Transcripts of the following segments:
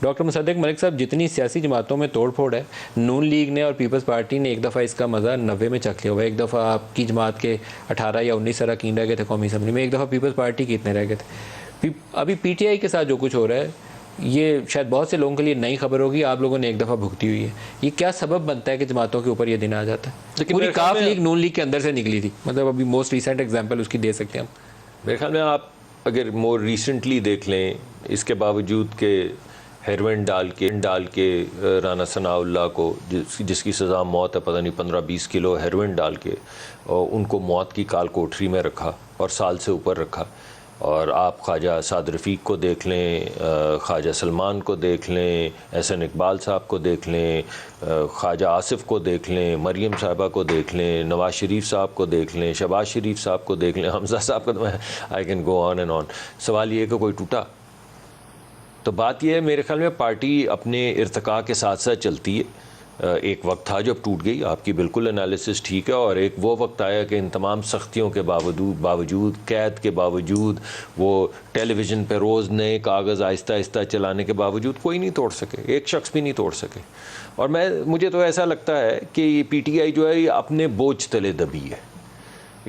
Doctor Mossadegh Malik साहब, जितनी सियासी जमातों में तोड़ फोड़ है, नून लीग ने और पीपल्स पार्टी ने एक दफ़ा इसका मज़ा 90 में चख लिया हुआ है। एक दफ़ा आपकी जमात के 18 या 19 अरकान रह गए थे कौमी असम्बली में, एक दफ़ा पीपल्स पार्टी के इतने रह गए थे। अभी PTI के साथ जो कुछ हो रहा है, ये शायद बहुत से लोगों के लिए नई खबर होगी, आप लोगों ने एक दफ़ा भुगती हुई है। ये क्या सबब बनता है कि जमातों के ऊपर ये दिन आ जाता है? पूरी काफ लीग नून लीग के अंदर से निकली थी, मतलब अभी मोस्ट रिसेंट एग्जांपल उसकी दे सकते हैं हम। मेरे ख्याल में आप अगर मोर रिसेंटली देख लें, इसके बावजूद के हेरोइन डाल के राना सनाउल्लाह को जिसकी सज़ा मौत है, पता नहीं 15-20 किलो हेरोइन डाल के और उनको मौत की काल कोठरी में रखा और साल से ऊपर रखा। और आप ख्वाजा साद रफ़ीक को देख लें, ख्वाजा सलमान को देख लें, एहसन इकबाल साहब को देख लें, ख्वाजा आसिफ को देख लें, मरियम साहिबा को देख लें, नवाज़ शरीफ साहब को देख लें, शहबाज शरीफ साहब को देख लें, हमज़ा साहब को, तो मैं I can go on and on. सवाल ये कि कोई टूटा? तो बात यह है, मेरे ख्याल में पार्टी अपने इर्तिका के साथ साथ चलती है। एक वक्त था जब टूट गई, आपकी बिल्कुल एनालिसिस ठीक है, और एक वो वक्त आया कि इन तमाम सख्तियों के बावजूद कैद के बावजूद, वो टेलीविज़न पे रोज़ नए कागज़ आहिस्ता आहिस्ता चलाने के बावजूद कोई नहीं तोड़ सके, एक शख्स भी नहीं तोड़ सके। और मुझे तो ऐसा लगता है कि ये PTI जो है ये अपने बोझ तले दबी है,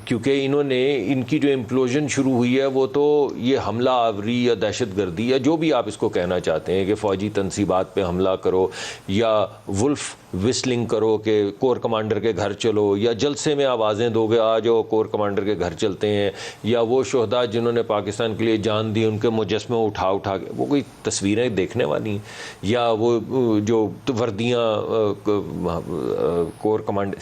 क्योंकि इनकी जो इम्प्लोजन शुरू हुई है वो तो ये हमला आवरी या दहशत गर्दी या जो भी आप इसको कहना चाहते हैं कि फ़ौजी तनसीबात पे हमला करो या वुल्फ विस्लिंग करो कि कोर कमांडर के घर चलो, या जलसे में आवाज़ें दोगे आ जाओ कोर कमांडर के घर चलते हैं, या वो शोहदा जिन्होंने पाकिस्तान के लिए जान दी उनके मुजस्मे उठा के, वो कोई तस्वीरें देखने वाली, या वो जो वर्दियाँ कोर कमांडर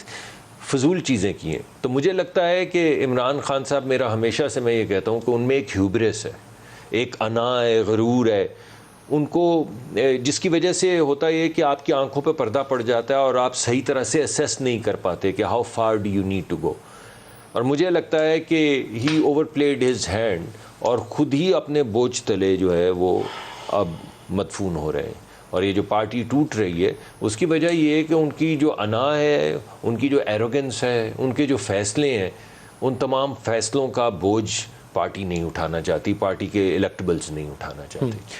फजूल चीज़ें की हैं। तो मुझे लगता है कि इमरान खान साहब, मेरा हमेशा से मैं ये कहता हूँ कि उनमें एक ह्यूब्रिस है, एक अना है, गरूर है उनको, जिसकी वजह से होता है कि आपकी आंखों पे पर्दा पड़ जाता है और आप सही तरह से असेस नहीं कर पाते कि how far do you need to go. और मुझे लगता है कि he overplayed his hand और ख़ुद ही अपने बोझ तले जो है वो अब मदफून हो रहे हैं। और ये जो पार्टी टूट रही है उसकी वजह ये है कि उनकी जो अना है, उनकी जो एरोगेंस है, उनके जो फ़ैसले हैं, उन तमाम फ़ैसलों का बोझ पार्टी नहीं उठाना चाहती, पार्टी के इलेक्टेबल्स नहीं उठाना चाहते।